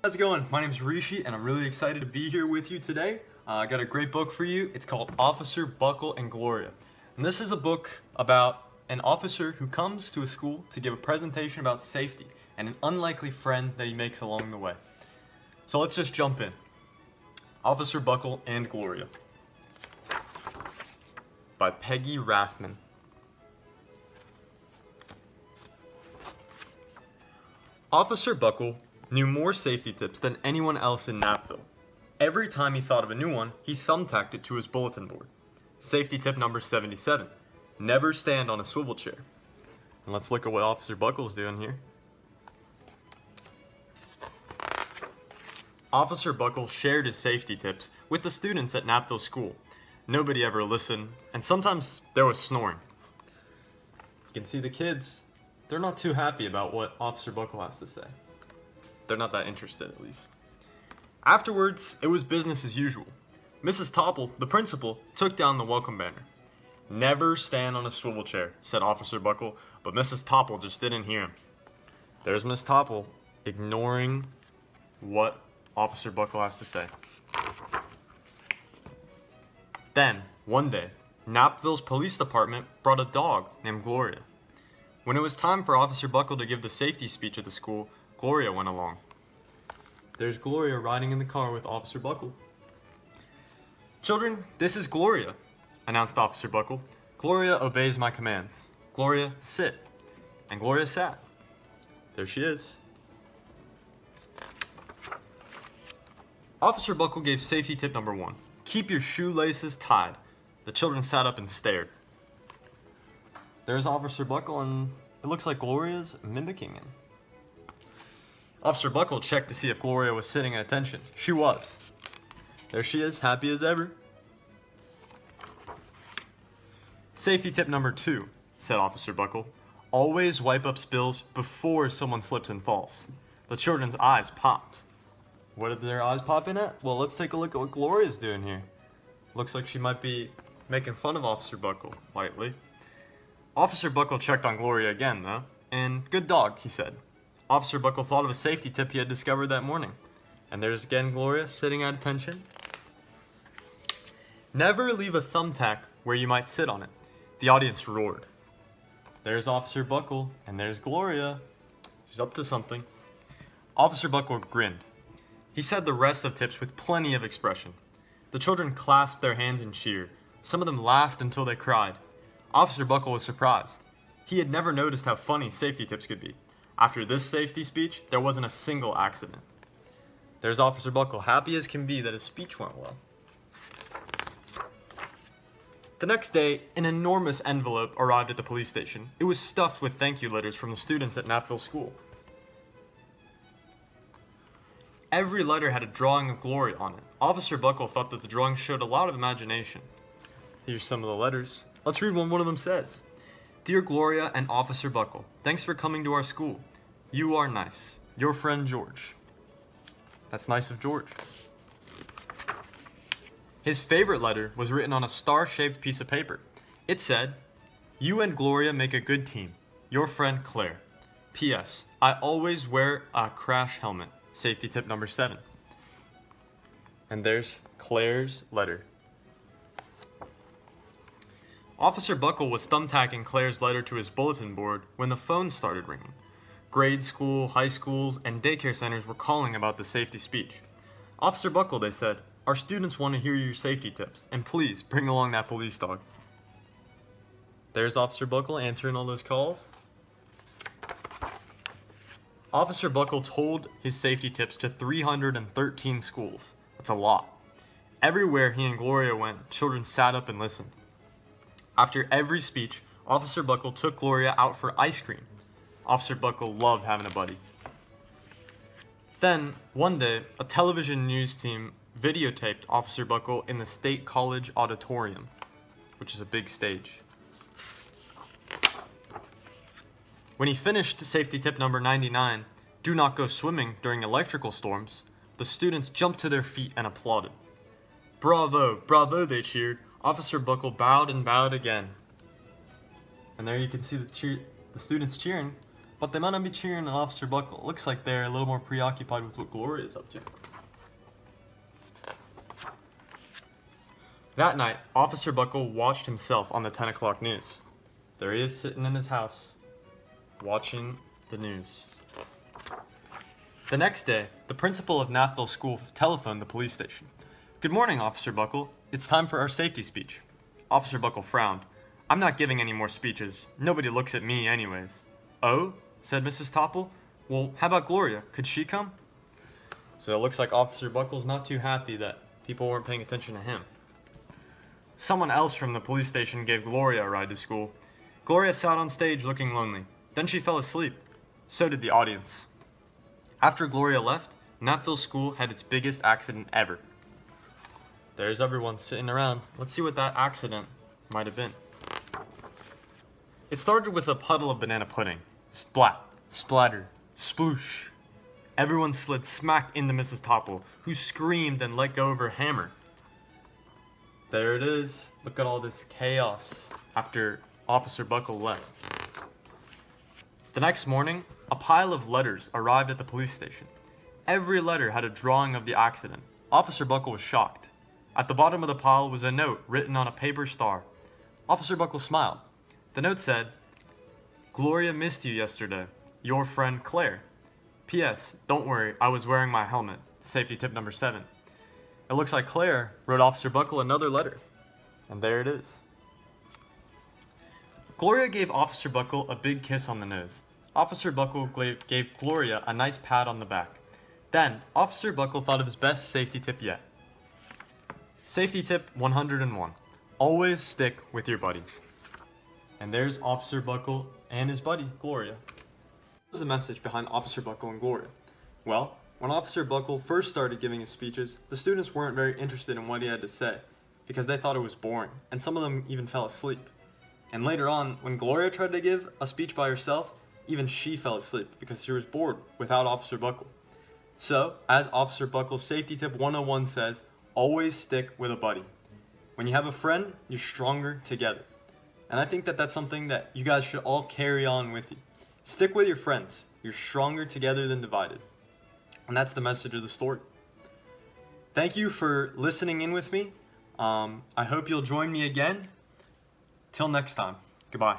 How's it going? My name is Rishi and I'm really excited to be here with you today. I got a great book for you. It's called Officer Buckle and Gloria. And this is a book about an officer who comes to a school to give a presentation about safety and an unlikely friend that he makes along the way. So let's just jump in. Officer Buckle and Gloria by Peggy Rathman. Officer Buckle knew more safety tips than anyone else in Knappville. Every time he thought of a new one, he thumbtacked it to his bulletin board. Safety tip number 77, never stand on a swivel chair. And let's look at what Officer Buckle's doing here. Officer Buckle shared his safety tips with the students at Knappville School. Nobody ever listened, and sometimes there was snoring. You can see the kids, they're not too happy about what Officer Buckle has to say. They're not that interested, at least. Afterwards, it was business as usual. Mrs. Topple, the principal, took down the welcome banner. Never stand on a swivel chair, said Officer Buckle, but Mrs. Topple just didn't hear him. There's Miss Topple, ignoring what Officer Buckle has to say. Then, one day, Knappville's police department brought a dog named Gloria. When it was time for Officer Buckle to give the safety speech at the school, Gloria went along. There's Gloria riding in the car with Officer Buckle. Children, this is Gloria, announced Officer Buckle. Gloria obeys my commands. Gloria, sit. And Gloria sat. There she is. Officer Buckle gave safety tip number 1. Keep your shoelaces tied. The children sat up and stared. There's Officer Buckle, and it looks like Gloria's mimicking him. Officer Buckle checked to see if Gloria was sitting at attention. She was. There she is, happy as ever. Safety tip number 2, said Officer Buckle. Always wipe up spills before someone slips and falls. The children's eyes popped. What did their eyes pop in at? Well, let's take a look at what Gloria's doing here. Looks like she might be making fun of Officer Buckle, lightly. Officer Buckle checked on Gloria again, though. And good dog, he said. Officer Buckle thought of a safety tip he had discovered that morning. And there's again Gloria, sitting at attention. Never leave a thumbtack where you might sit on it. The audience roared. There's Officer Buckle, and there's Gloria. She's up to something. Officer Buckle grinned. He said the rest of tips with plenty of expression. The children clasped their hands and cheered. Some of them laughed until they cried. Officer Buckle was surprised. He had never noticed how funny safety tips could be. After this safety speech, there wasn't a single accident. There's Officer Buckle, happy as can be that his speech went well. The next day, an enormous envelope arrived at the police station. It was stuffed with thank you letters from the students at Knappville School. Every letter had a drawing of Gloria on it. Officer Buckle thought that the drawing showed a lot of imagination. Here's some of the letters. Let's read what one of them says. Dear Gloria and Officer Buckle, thanks for coming to our school. You are nice. Your friend George. That's nice of George. His favorite letter was written on a star-shaped piece of paper. It said, you and Gloria make a good team. Your friend Claire. P.S. I always wear a crash helmet. Safety tip number 7. And there's Claire's letter. Officer Buckle was thumbtacking Claire's letter to his bulletin board when the phone started ringing. Grade school, high schools, and daycare centers were calling about the safety speech. Officer Buckle, they said, our students want to hear your safety tips, and please bring along that police dog. There's Officer Buckle answering all those calls. Officer Buckle told his safety tips to 313 schools. That's a lot. Everywhere he and Gloria went, children sat up and listened. After every speech, Officer Buckle took Gloria out for ice cream. Officer Buckle loved having a buddy. Then, one day, a television news team videotaped Officer Buckle in the State College auditorium, which is a big stage. When he finished safety tip number 99, do not go swimming during electrical storms, the students jumped to their feet and applauded. Bravo, bravo, they cheered. Officer Buckle bowed and bowed again. And there you can see the students cheering. but they might not be cheering on Officer Buckle. It looks like they're a little more preoccupied with what Gloria is up to. That night, Officer Buckle watched himself on the 10 o'clock news. There he is sitting in his house, watching the news. The next day, the principal of Napville School telephoned the police station. "Good morning, Officer Buckle. It's time for our safety speech." Officer Buckle frowned. "I'm not giving any more speeches. Nobody looks at me anyways." "Oh?" said Mrs. Topple. "Well, how about Gloria? Could she come?" So it looks like Officer Buckle's not too happy that people weren't paying attention to him. Someone else from the police station gave Gloria a ride to school. Gloria sat on stage looking lonely. Then she fell asleep. So did the audience. After Gloria left, Napville School had its biggest accident ever. There's everyone sitting around. Let's see what that accident might have been. It started with a puddle of banana pudding. Splat, splatter, sploosh. Everyone slid smack into Mrs. Topple, who screamed and let go of her hammer. There it is. Look at all this chaos after Officer Buckle left. The next morning, a pile of letters arrived at the police station. Every letter had a drawing of the accident. Officer Buckle was shocked. At the bottom of the pile was a note written on a paper star. Officer Buckle smiled. The note said, "Gloria missed you yesterday. Your friend Claire. P.S. Don't worry, I was wearing my helmet. Safety tip number 7. It looks like Claire wrote Officer Buckle another letter. And there it is. Gloria gave Officer Buckle a big kiss on the nose. Officer Buckle gave Gloria a nice pat on the back. Then, Officer Buckle thought of his best safety tip yet. Safety tip 101. Always stick with your buddy. And there's Officer Buckle and his buddy, Gloria. What was the message behind Officer Buckle and Gloria? Well, when Officer Buckle first started giving his speeches, the students weren't very interested in what he had to say because they thought it was boring, and some of them even fell asleep. And later on, when Gloria tried to give a speech by herself, even she fell asleep because she was bored without Officer Buckle. So, as Officer Buckle's safety tip 101 says, always stick with a buddy. When you have a friend, you're stronger together. And I think that that's something that you guys should all carry on with you. Stick with your friends. You're stronger together than divided. And that's the message of the story. Thank you for listening in with me. I hope you'll join me again. Till next time. Goodbye.